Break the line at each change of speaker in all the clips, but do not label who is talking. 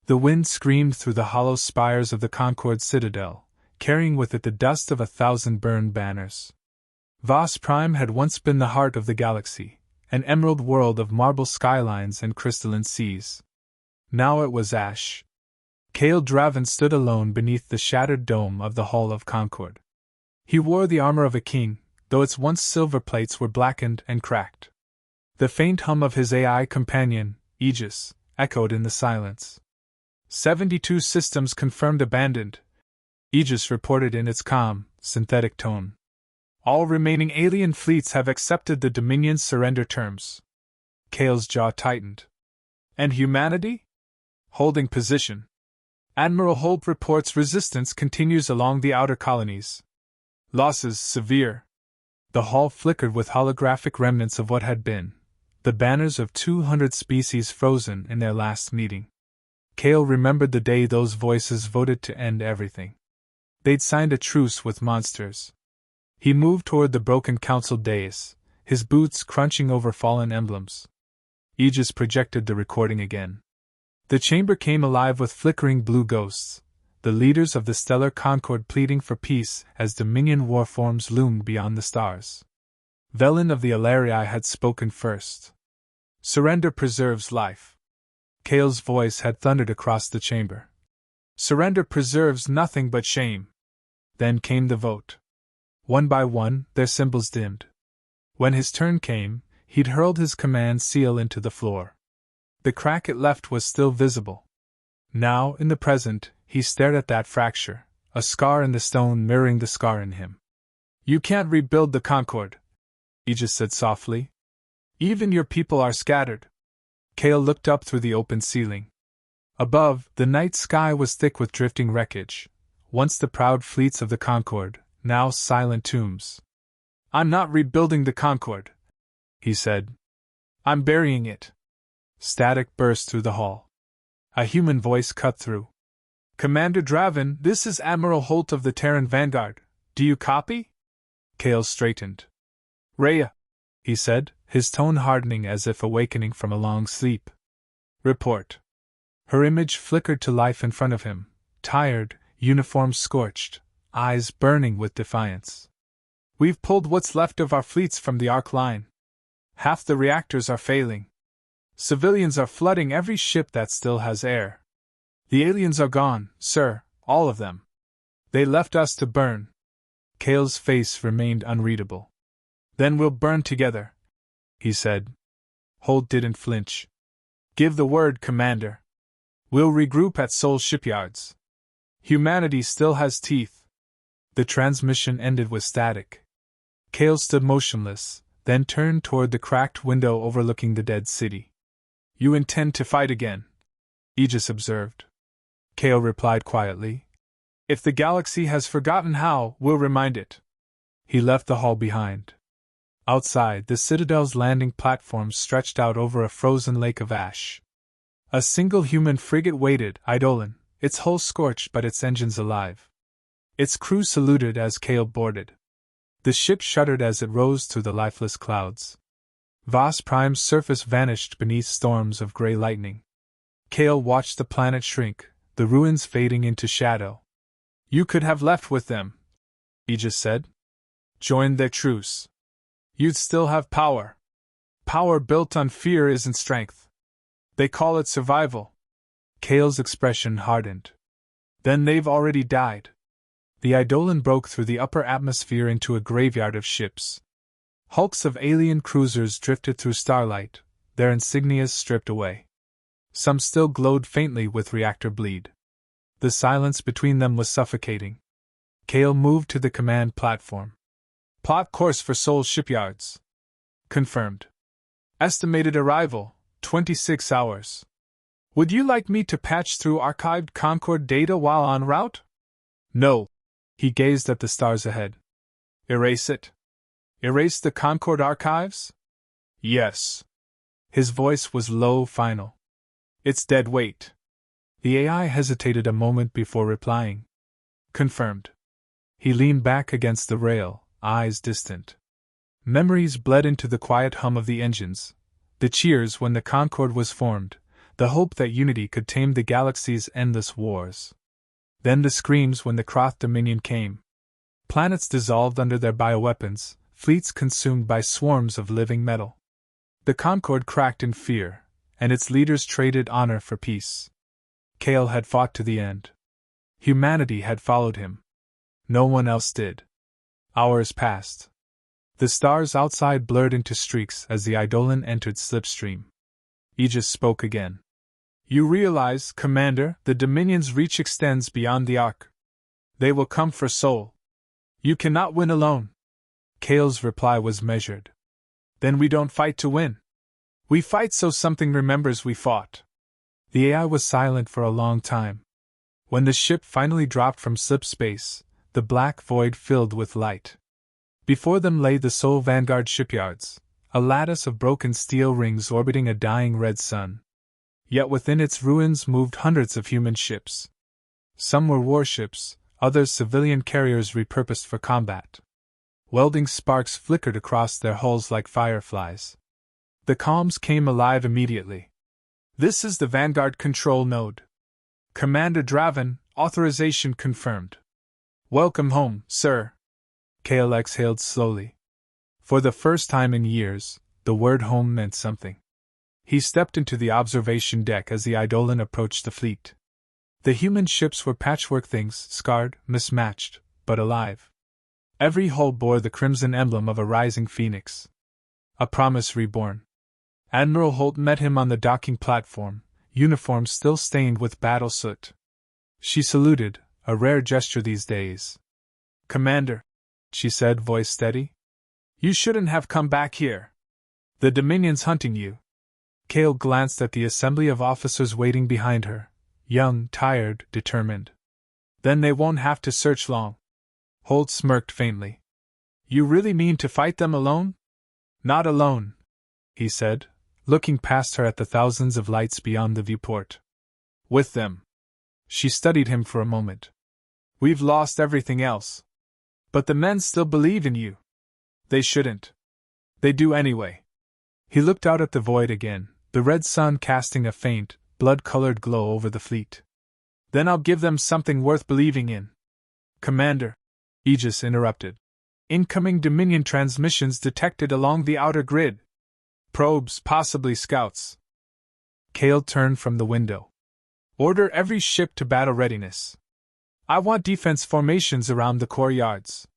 The wind screamed through the hollow spires of the Concorde citadel, carrying with it the dust of 1,000 burned banners. Vos Prime had once been the heart of the galaxy, an emerald world of marble skylines and crystalline seas. Now it was ash. Kael Draven stood alone beneath the shattered dome of the Hall of Concord. He wore the armor of a king, though its once silver plates were blackened and cracked. The faint hum of his AI companion, Aegis, echoed in the silence. 72 systems confirmed abandoned, Aegis reported in its calm, synthetic tone. All remaining alien fleets have accepted the Dominion's surrender terms. Kael's jaw tightened. And humanity? Holding position. Admiral Holt reports resistance continues along the outer colonies. Losses severe. The hall flickered with holographic remnants of what had been, the banners of 200 species frozen in their last meeting. Kael remembered the day those voices voted to end everything. They'd signed a truce with monsters. He moved toward the broken council dais, his boots crunching over fallen emblems. Aegis projected the recording again. The chamber came alive with flickering blue ghosts, the leaders of the stellar Concord pleading for peace as Dominion war forms loomed beyond the stars. Velen of the Alarii had spoken first. Surrender preserves life. Kael's voice had thundered across the chamber. Surrender preserves nothing but shame. Then came the vote. One by one, their symbols dimmed. When his turn came, he'd hurled his command seal into the floor. The crack it left was still visible. Now, in the present, he stared at that fracture, a scar in the stone mirroring the scar in him. You can't rebuild the Concord, Aegis said softly. Even your people are scattered. Kael looked up through the open ceiling. Above, the night sky was thick with drifting wreckage, once the proud fleets of the Concord, now silent tombs. I'm not rebuilding the Concord, he said. I'm burying it. Static burst through the hall. A human voice cut through. Commander Draven, this is Admiral Holt of the Terran Vanguard. Do you copy? Kael straightened. Rhea, he said, his tone hardening as if awakening from a long sleep. Report. Her image flickered to life in front of him, tired, uniform scorched, eyes burning with defiance. We've pulled what's left of our fleets from the arc line. Half the reactors are failing. Civilians are flooding every ship that still has air. The aliens are gone, sir, all of them. They left us to burn. Kael's face remained unreadable. Then we'll burn together, he said. Holt didn't flinch. Give the word, Commander. We'll regroup at Sol shipyards. Humanity still has teeth. The transmission ended with static. Kael stood motionless, then turned toward the cracked window overlooking the dead city. You intend to fight again, Aegis observed. Kael replied quietly. If the galaxy has forgotten how, we'll remind it. He left the hall behind. Outside, the Citadel's landing platform stretched out over a frozen lake of ash. A single human frigate waited, eidolon, its hull scorched but its engines alive. Its crew saluted as Kael boarded. The ship shuddered as it rose through the lifeless clouds. Vos Prime's surface vanished beneath storms of gray lightning. Kael watched the planet shrink, the ruins fading into shadow. You could have left with them, Aegis said. Joined their truce. You'd still have power. Power built on fear isn't strength. They call it survival. Kael's expression hardened. Then they've already died. The eidolon broke through the upper atmosphere into a graveyard of ships. Hulks of alien cruisers drifted through starlight, their insignias stripped away. Some still glowed faintly with reactor bleed. The silence between them was suffocating. Kael moved to the command platform. Plot course for Sol shipyards. Confirmed. Estimated arrival, 26 hours. Would you like me to patch through archived Concord data while en route? No. He gazed at the stars ahead. Erase it. Erase the Concord archives? Yes. His voice was low, final. It's dead weight. The AI hesitated a moment before replying. Confirmed. He leaned back against the rail, eyes distant. Memories bled into the quiet hum of the engines, the cheers when the Concorde was formed, the hope that unity could tame the galaxy's endless wars. Then the screams when the Kroth Dominion came. Planets dissolved under their bioweapons, fleets consumed by swarms of living metal. The Concord cracked in fear, and its leaders traded honor for peace. Kale had fought to the end. Humanity had followed him. No one else did. Hours passed. The stars outside blurred into streaks as the Eidolon entered Slipstream. Aegis spoke again. You realize, Commander, the Dominion's reach extends beyond the Ark. They will come for Sol. You cannot win alone. Kale's reply was measured. Then we don't fight to win. We fight so something remembers we fought. The AI was silent for a long time. When the ship finally dropped from slip space, the black void filled with light. Before them lay the Sol Vanguard shipyards, a lattice of broken steel rings orbiting a dying red sun. Yet within its ruins moved hundreds of human ships. Some were warships, others civilian carriers repurposed for combat. Welding sparks flickered across their hulls like fireflies. The comms came alive immediately. This is the Vanguard control node. Commander Draven, authorization confirmed. Welcome home, sir. Kale exhaled slowly. For the first time in years, the word home meant something. He stepped into the observation deck as the Eidolon approached the fleet. The human ships were patchwork things, scarred, mismatched, but alive. Every hull bore the crimson emblem of a rising phoenix. A promise reborn. Admiral Holt met him on the docking platform, uniform still stained with battle soot. She saluted, a rare gesture these days. Commander, she said, voice steady. You shouldn't have come back here. The Dominion's hunting you. Kale glanced at the assembly of officers waiting behind her, young, tired, determined. Then they won't have to search long. Holt smirked faintly. You really mean to fight them alone? Not alone, he said, looking past her at the thousands of lights beyond the viewport. With them. She studied him for a moment. We've lost everything else. But the men still believe in you. They shouldn't. They do anyway. He looked out at the void again, the red sun casting a faint, blood-colored glow over the fleet. Then I'll give them something worth believing in. Commander, Aegis interrupted. Incoming Dominion transmissions detected along the outer grid. Probes, possibly scouts. Kale turned from the window. Order every ship to battle readiness. I want defense formations around the core yards.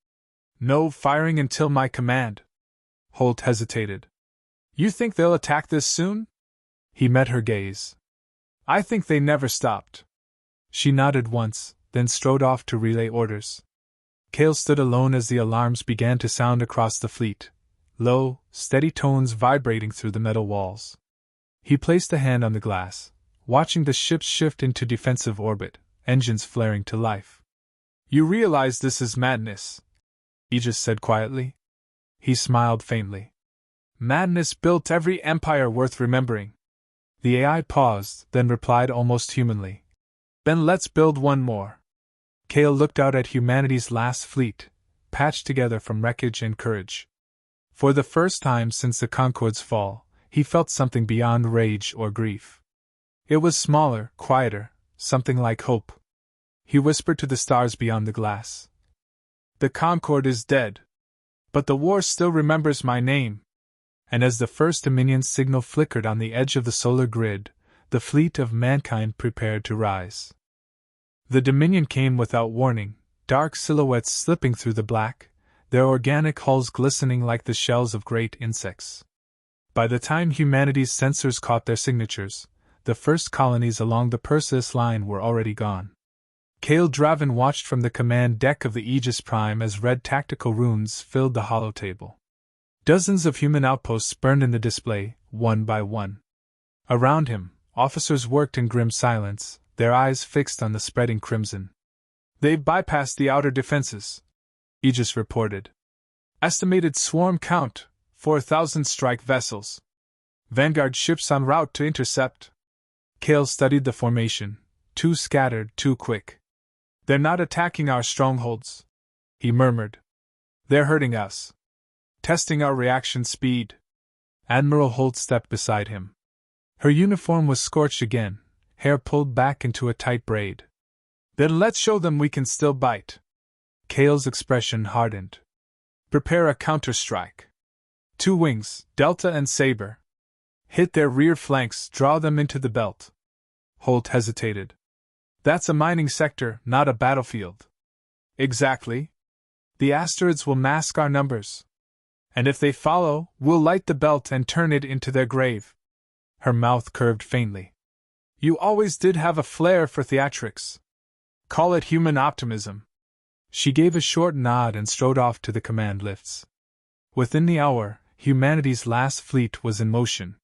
No firing until my command. Holt hesitated. You think they'll attack this soon? He met her gaze. I think they never stopped. She nodded once, then strode off to relay orders. Kale stood alone as the alarms began to sound across the fleet, low, steady tones vibrating through the metal walls. He placed a hand on the glass, watching the ships shift into defensive orbit, engines flaring to life. You realize this is madness, Aegis said quietly. He smiled faintly. Madness built every empire worth remembering. The AI paused, then replied almost humanly. Then let's build one more. Kale looked out at humanity's last fleet, patched together from wreckage and courage. For the first time since the Concord's fall, he felt something beyond rage or grief. It was smaller, quieter, something like hope. He whispered to the stars beyond the glass. The Concord is dead. But the war still remembers my name. And as the first Dominion signal flickered on the edge of the solar grid, the fleet of mankind prepared to rise. The Dominion came without warning, dark silhouettes slipping through the black, their organic hulls glistening like the shells of great insects. By the time humanity's sensors caught their signatures, the first colonies along the Perseus line were already gone. Kale Draven watched from the command deck of the Aegis Prime as red tactical runes filled the holotable. Dozens of human outposts burned in the display, one by one. Around him, officers worked in grim silence, their eyes fixed on the spreading crimson. They've bypassed the outer defenses, Aegis reported. Estimated swarm count, 4,000 strike vessels. Vanguard ships en route to intercept. Kale studied the formation, too scattered, too quick. They're not attacking our strongholds, he murmured. They're hurting us. Testing our reaction speed. Admiral Holt stepped beside him. Her uniform was scorched again, hair pulled back into a tight braid. Then let's show them we can still bite. Kale's expression hardened. Prepare a counter-strike. 2 wings, Delta and Saber. Hit their rear flanks, draw them into the belt. Holt hesitated. That's a mining sector, not a battlefield. Exactly. The asteroids will mask our numbers. And if they follow, we'll light the belt and turn it into their grave. Her mouth curved faintly. You always did have a flair for theatrics. Call it human optimism. She gave a short nod and strode off to the command lifts. Within the hour, humanity's last fleet was in motion.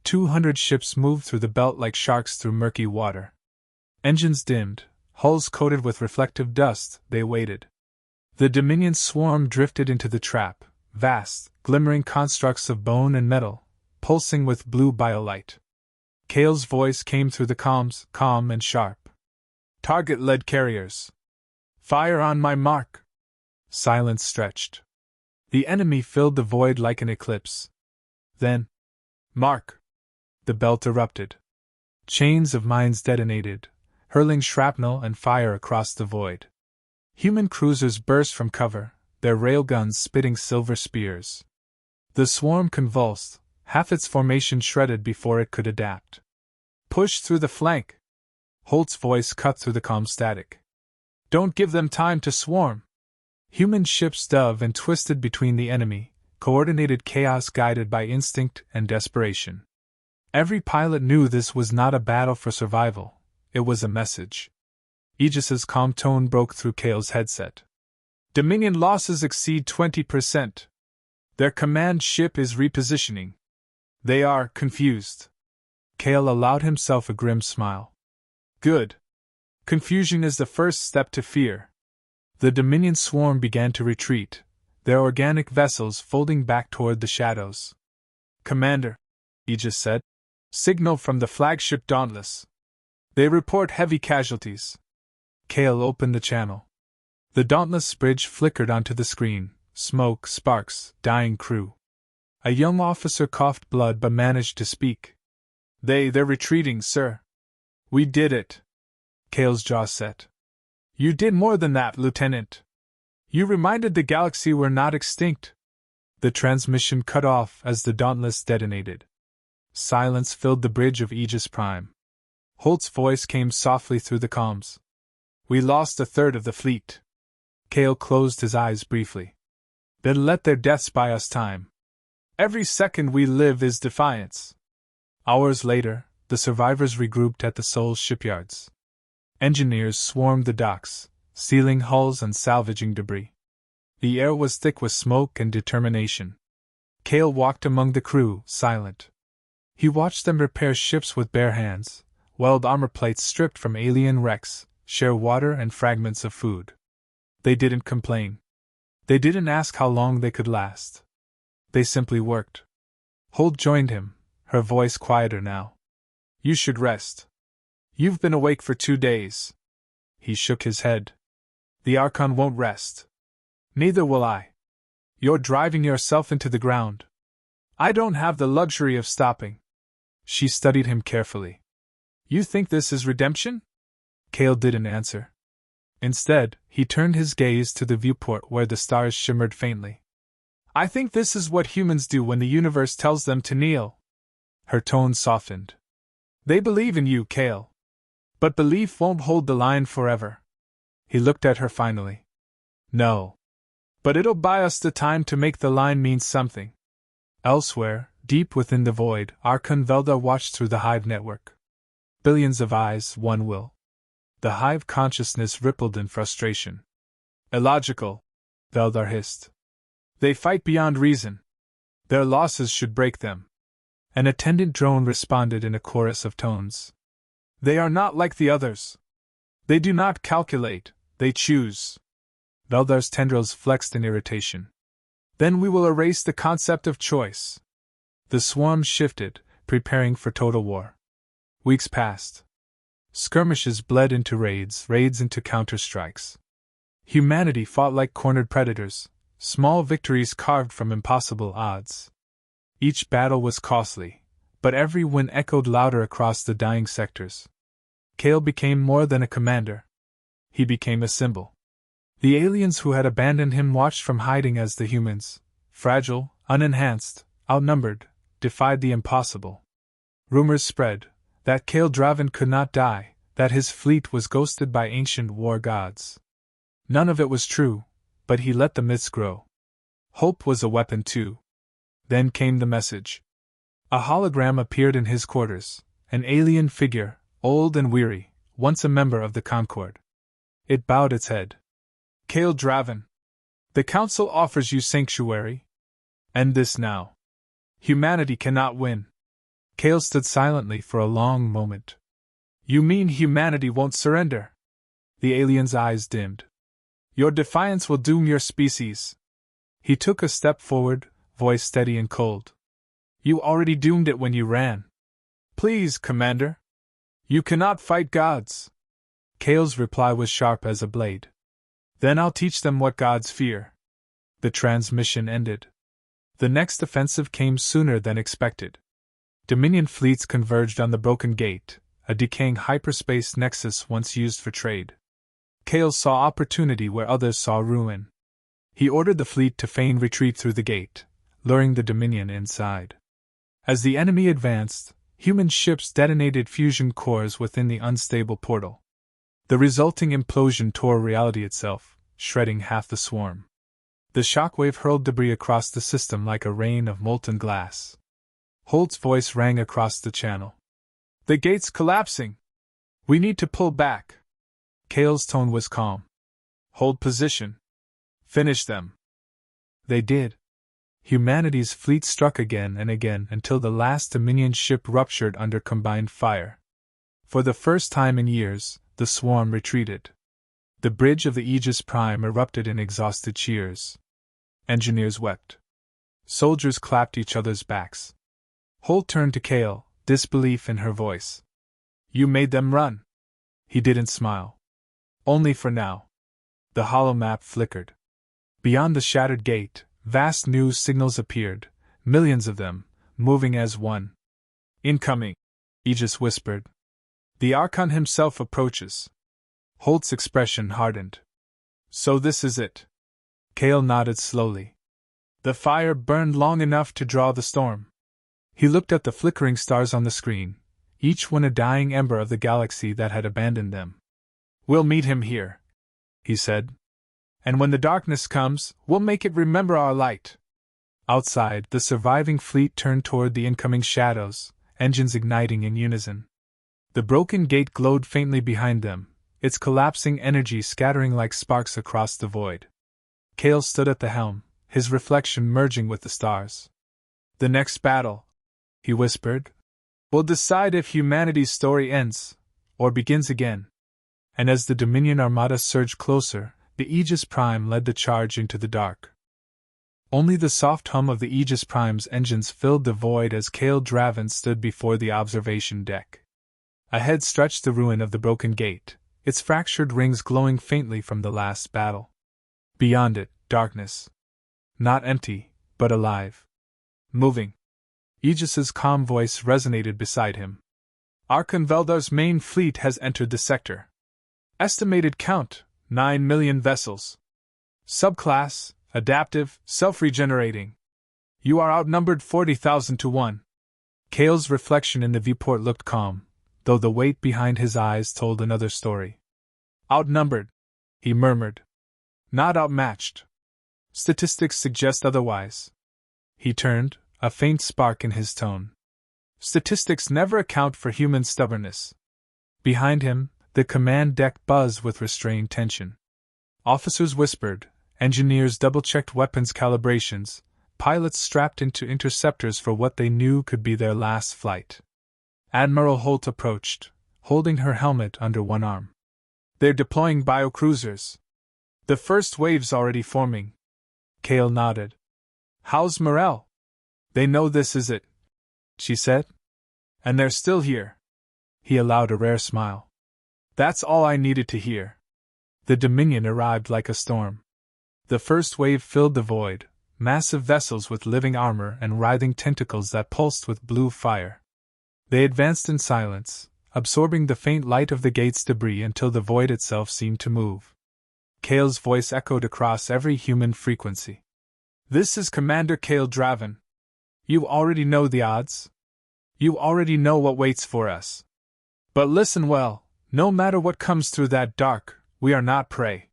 200 ships moved through the belt like sharks through murky water. Engines dimmed, hulls coated with reflective dust, they waited. The Dominion swarm drifted into the trap, vast, glimmering constructs of bone and metal, pulsing with blue biolight. Kale's voice came through the comms, calm and sharp. Target-led carriers. Fire on my mark. Silence stretched. The enemy filled the void like an eclipse. Then, mark! The belt erupted. Chains of mines detonated, hurling shrapnel and fire across the void. Human cruisers burst from cover, their railguns spitting silver spears. The swarm convulsed, half its formation shredded before it could adapt. Push through the flank! Holt's voice cut through the calm static. Don't give them time to swarm! Human ships dove and twisted between the enemy, coordinated chaos guided by instinct and desperation. Every pilot knew this was not a battle for survival, it was a message. Aegis's calm tone broke through Kale's headset. Dominion losses exceed 20%. Their command ship is repositioning. They are confused. Kale allowed himself a grim smile. Good. Confusion is the first step to fear. The Dominion swarm began to retreat, their organic vessels folding back toward the shadows. Commander, Aegis said. Signal from the flagship Dauntless. They report heavy casualties. Kale opened the channel. The Dauntless bridge flickered onto the screen, smoke, sparks, dying crew. A young officer coughed blood but managed to speak. They're retreating, sir. We did it. Kale's jaw set. You did more than that, Lieutenant. You reminded the galaxy we're not extinct. The transmission cut off as the Dauntless detonated. Silence filled the bridge of Aegis Prime. Holt's voice came softly through the comms. We lost a third of the fleet. Kale closed his eyes briefly. Then let their deaths buy us time. Every second we live is defiance. Hours later, the survivors regrouped at the Sol's shipyards. Engineers swarmed the docks, sealing hulls and salvaging debris. The air was thick with smoke and determination. Kale walked among the crew, silent. He watched them repair ships with bare hands, weld armor plates stripped from alien wrecks, share water and fragments of food. They didn't complain. They didn't ask how long they could last. They simply worked. Holt joined him, her voice quieter now. You should rest. You've been awake for 2 days. He shook his head. The Archon won't rest. Neither will I. You're driving yourself into the ground. I don't have the luxury of stopping. She studied him carefully. You think this is redemption? Kale didn't answer. Instead, he turned his gaze to the viewport where the stars shimmered faintly. I think this is what humans do when the universe tells them to kneel. Her tone softened. They believe in you, Kale. But belief won't hold the line forever. He looked at her finally. No. But it'll buy us the time to make the line mean something. Elsewhere, deep within the void, Archon Velda watched through the hive network. Billions of eyes, one will. The hive consciousness rippled in frustration. Illogical, Veldar hissed. They fight beyond reason. Their losses should break them. An attendant drone responded in a chorus of tones. They are not like the others. They do not calculate, they choose. Veldar's tendrils flexed in irritation. Then we will erase the concept of choice. The swarm shifted, preparing for total war. Weeks passed. Skirmishes bled into raids into counterstrikes. Humanity fought like cornered predators, small victories carved from impossible odds. Each battle was costly, but every wind echoed louder across the dying sectors. Cale became more than a commander. He became a symbol. The aliens who had abandoned him watched from hiding as the humans, fragile, unenhanced, outnumbered, defied the impossible. Rumors spread that Cale Draven could not die, that his fleet was ghosted by ancient war gods. None of it was true, but he let the myths grow. Hope was a weapon too. Then came the message. A hologram appeared in his quarters, an alien figure, old and weary, once a member of the Concord. It bowed its head. Cale Draven, the Council offers you sanctuary. End this now. Humanity cannot win. Cale stood silently for a long moment. You mean humanity won't surrender? The alien's eyes dimmed. Your defiance will doom your species. He took a step forward, voice steady and cold. You already doomed it when you ran. Please, Commander. You cannot fight gods. Cale's reply was sharp as a blade. Then I'll teach them what gods fear. The transmission ended. The next offensive came sooner than expected. Dominion fleets converged on the Broken Gate, a decaying hyperspace nexus once used for trade. Cale saw opportunity where others saw ruin. He ordered the fleet to feign retreat through the gate, luring the Dominion inside. As the enemy advanced, human ships detonated fusion cores within the unstable portal. The resulting implosion tore reality itself, shredding half the swarm. The shockwave hurled debris across the system like a rain of molten glass. Holt's voice rang across the channel. The gate's collapsing. We need to pull back. Cale's tone was calm. Hold position. Finish them. They did. Humanity's fleet struck again and again until the last Dominion ship ruptured under combined fire. For the first time in years, the swarm retreated. The bridge of the Aegis Prime erupted in exhausted cheers. Engineers wept. Soldiers clapped each other's backs. Holt turned to Cale, disbelief in her voice. You made them run. He didn't smile. Only for now. The hollow map flickered. Beyond the shattered gate, vast news signals appeared, millions of them, moving as one. Incoming, Aegis whispered. The Archon himself approaches. Holt's expression hardened. So this is it. Cale nodded slowly. The fire burned long enough to draw the storm. He looked at the flickering stars on the screen, each one a dying ember of the galaxy that had abandoned them. We'll meet him here, he said. And when the darkness comes, we'll make it remember our light. Outside, the surviving fleet turned toward the incoming shadows, engines igniting in unison. The broken gate glowed faintly behind them, its collapsing energy scattering like sparks across the void. Cale stood at the helm, his reflection merging with the stars. The next battle, he whispered, will decide if humanity's story ends, or begins again. And as the Dominion Armada surged closer, the Aegis Prime led the charge into the dark. Only the soft hum of the Aegis Prime's engines filled the void as Cale Draven stood before the observation deck. Ahead stretched the ruin of the Broken Gate, its fractured rings glowing faintly from the last battle. Beyond it, darkness. Not empty, but alive. Moving. Aegis's calm voice resonated beside him. Archon Veldar's main fleet has entered the sector. Estimated count, 9 million vessels. Subclass, adaptive, self-regenerating. You are outnumbered 40,000 to 1. Cale's reflection in the viewport looked calm, though the weight behind his eyes told another story. Outnumbered, he murmured. Not outmatched. Statistics suggest otherwise. He turned, a faint spark in his tone. Statistics never account for human stubbornness. Behind him, the command deck buzzed with restrained tension. Officers whispered, engineers double-checked weapons calibrations, pilots strapped into interceptors for what they knew could be their last flight. Admiral Holt approached, holding her helmet under one arm. They're deploying biocruisers. The first wave's already forming. Cale nodded. How's morale? They know this is it, she said. And they're still here. He allowed a rare smile. That's all I needed to hear. The Dominion arrived like a storm. The first wave filled the void, massive vessels with living armor and writhing tentacles that pulsed with blue fire. They advanced in silence, absorbing the faint light of the gate's debris until the void itself seemed to move. Kale's voice echoed across every human frequency. "This is Commander Kale Draven. You already know the odds. You already know what waits for us. But listen well, no matter what comes through that dark, we are not prey.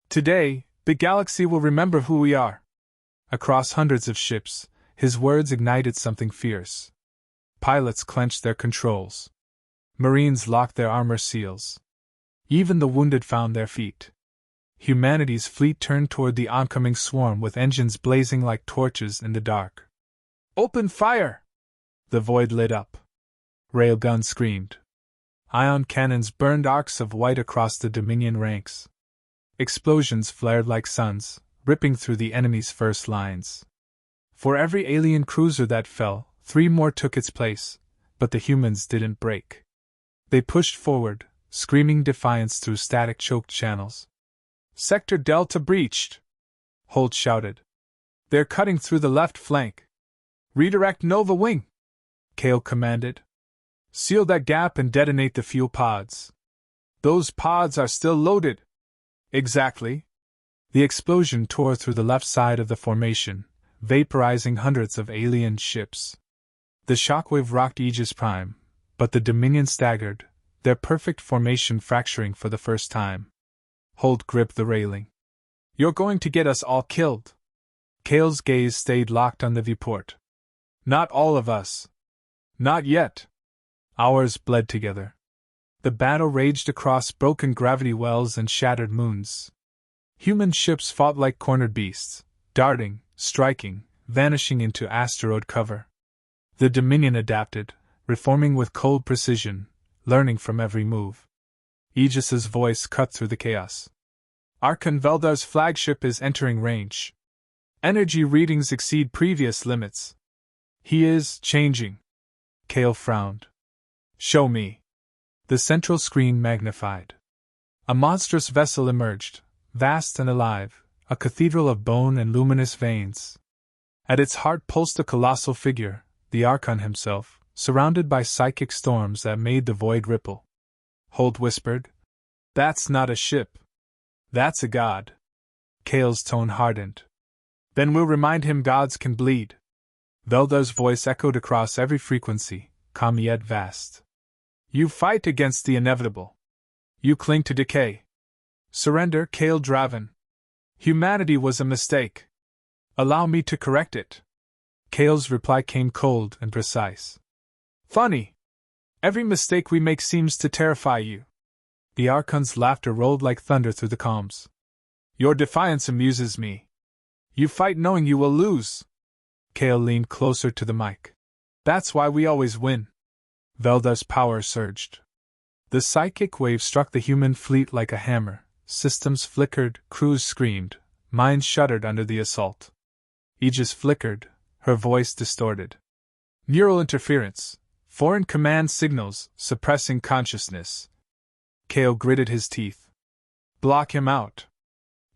Today, the galaxy will remember who we are." Across hundreds of ships, his words ignited something fierce. Pilots clenched their controls. Marines locked their armor seals. Even the wounded found their feet. Humanity's fleet turned toward the oncoming swarm with engines blazing like torches in the dark. "Open fire!" The void lit up. Railguns screamed. Ion cannons burned arcs of white across the Dominion ranks. Explosions flared like suns, ripping through the enemy's first lines. For every alien cruiser that fell, 3 more took its place, but the humans didn't break. They pushed forward, screaming defiance through static-choked channels. "Sector Delta breached!" Holt shouted. "They're cutting through the left flank." "Redirect Nova Wing!" Kale commanded. "Seal that gap and detonate the fuel pods." "Those pods are still loaded." "Exactly." The explosion tore through the left side of the formation, vaporizing hundreds of alien ships. The shockwave rocked Aegis Prime, but the Dominion staggered, their perfect formation fracturing for the first time. Holt gripped the railing. "You're going to get us all killed." Kale's gaze stayed locked on the viewport. "Not all of us. Not yet." Hours bled together. The battle raged across broken gravity wells and shattered moons. Human ships fought like cornered beasts, darting, striking, vanishing into asteroid cover. The Dominion adapted, reforming with cold precision, learning from every move. Aegis's voice cut through the chaos. "Archon Veldar's flagship is entering range. Energy readings exceed previous limits. He is changing." Kale frowned. "Show me." The central screen magnified. A monstrous vessel emerged, vast and alive, a cathedral of bone and luminous veins. At its heart pulsed a colossal figure, the Archon himself, surrounded by psychic storms that made the void ripple. Holt whispered, "That's not a ship. That's a god." Kale's tone hardened. "Then we'll remind him gods can bleed." Veldar's voice echoed across every frequency, calm yet vast. "You fight against the inevitable. You cling to decay. Surrender, Kale Draven. Humanity was a mistake. Allow me to correct it." Kale's reply came cold and precise. "Funny. Every mistake we make seems to terrify you." The Archon's laughter rolled like thunder through the calms. "Your defiance amuses me. You fight knowing you will lose." Kale leaned closer to the mic. "That's why we always win." Veldar's power surged. The psychic wave struck the human fleet like a hammer. Systems flickered, crews screamed, minds shuddered under the assault. Aegis flickered, her voice distorted. "Neural interference. Foreign command signals, suppressing consciousness." Kale gritted his teeth. "Block him out.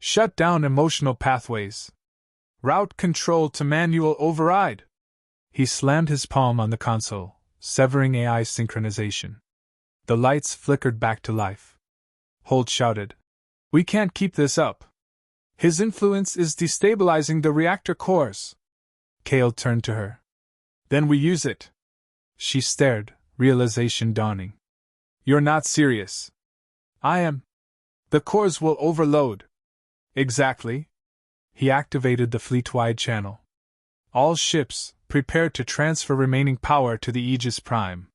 Shut down emotional pathways. Route control to manual override." He slammed his palm on the console, severing AI synchronization. The lights flickered back to life. Holt shouted, "We can't keep this up. His influence is destabilizing the reactor cores." Kale turned to her. "Then we use it." She stared, realization dawning. "You're not serious." "I am. The cores will overload." "Exactly." He activated the fleet-wide channel. "All ships, prepare to transfer remaining power to the Aegis Prime.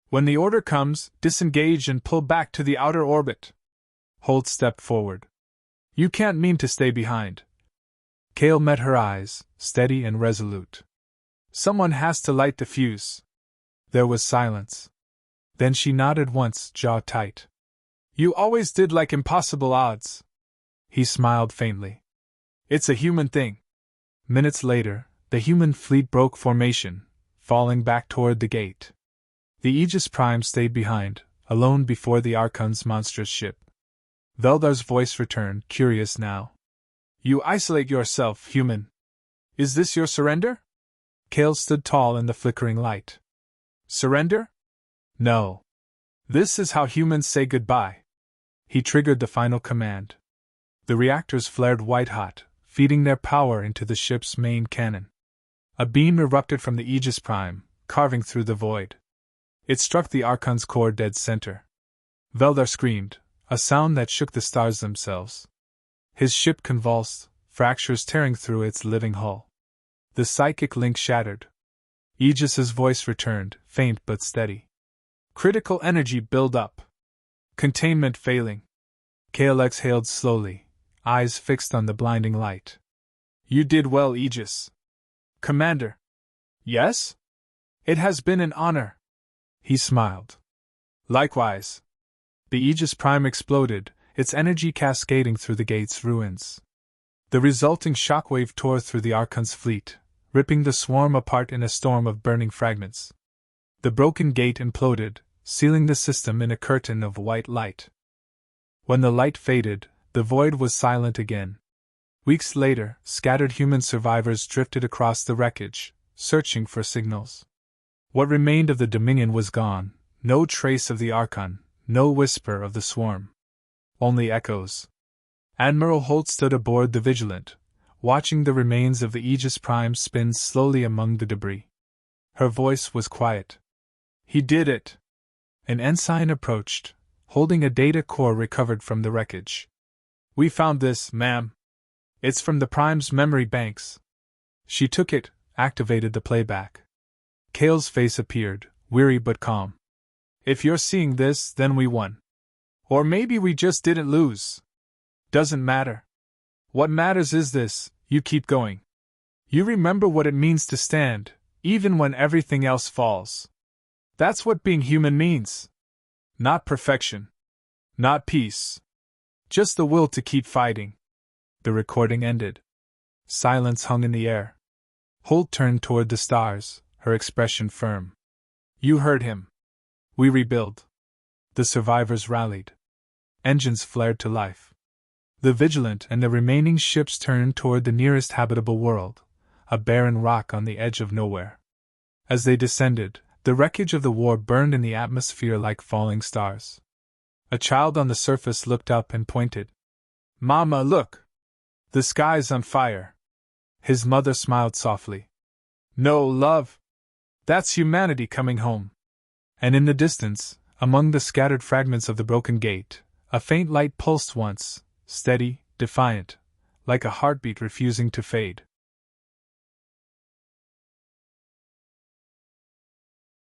When the order comes, disengage and pull back to the outer orbit." Holt stepped forward. "You can't mean to stay behind." Kale met her eyes, steady and resolute. "Someone has to light the fuse." There was silence. Then she nodded once, jaw tight. "You always did like impossible odds." He smiled faintly. "It's a human thing." Minutes later, the human fleet broke formation, falling back toward the gate. The Aegis Prime stayed behind, alone before the Archon's monstrous ship. Veldar's voice returned, curious now. "You isolate yourself, human. Is this your surrender?" Kale stood tall in the flickering light. Surrender? No. This is how humans say goodbye. He triggered the final command. The reactors flared white-hot, feeding their power into the ship's main cannon. A beam erupted from the Aegis Prime, carving through the void. It struck the Archon's core dead center. Veldar screamed, a sound that shook the stars themselves. His ship convulsed, fractures tearing through its living hull. The psychic link shattered. Aegis's voice returned, faint but steady. Critical energy build up. Containment failing. Kale exhaled slowly, eyes fixed on the blinding light. You did well, Aegis. Commander. Yes? It has been an honor. He smiled. Likewise. The Aegis Prime exploded, its energy cascading through the gate's ruins. The resulting shockwave tore through the Archon's fleet, ripping the swarm apart in a storm of burning fragments. The broken gate imploded, sealing the system in a curtain of white light. When the light faded, the void was silent again. Weeks later, scattered human survivors drifted across the wreckage, searching for signals. What remained of the Dominion was gone, no trace of the Archon, no whisper of the swarm. Only echoes. Admiral Holt stood aboard the Vigilant, watching the remains of the Aegis Prime spin slowly among the debris. Her voice was quiet. He did it. An ensign approached, holding a data core recovered from the wreckage. We found this, ma'am. It's from the Prime's memory banks. She took it, activated the playback. Kale's face appeared, weary but calm. If you're seeing this, then we won. Or maybe we just didn't lose. Doesn't matter. What matters is this: you keep going. You remember what it means to stand, even when everything else falls. That's what being human means. Not perfection. Not peace. Just the will to keep fighting. The recording ended. Silence hung in the air. Holt turned toward the stars, her expression firm. You heard him. We rebuild. The survivors rallied. Engines flared to life. The Vigilant and the remaining ships turned toward the nearest habitable world, a barren rock on the edge of nowhere. As they descended, the wreckage of the war burned in the atmosphere like falling stars. A child on the surface looked up and pointed. Mama, look! The sky's on fire. His mother smiled softly. No, love. That's humanity coming home. And in the distance, among the scattered fragments of the broken gate, a faint light pulsed once, steady, defiant, like a heartbeat refusing to fade.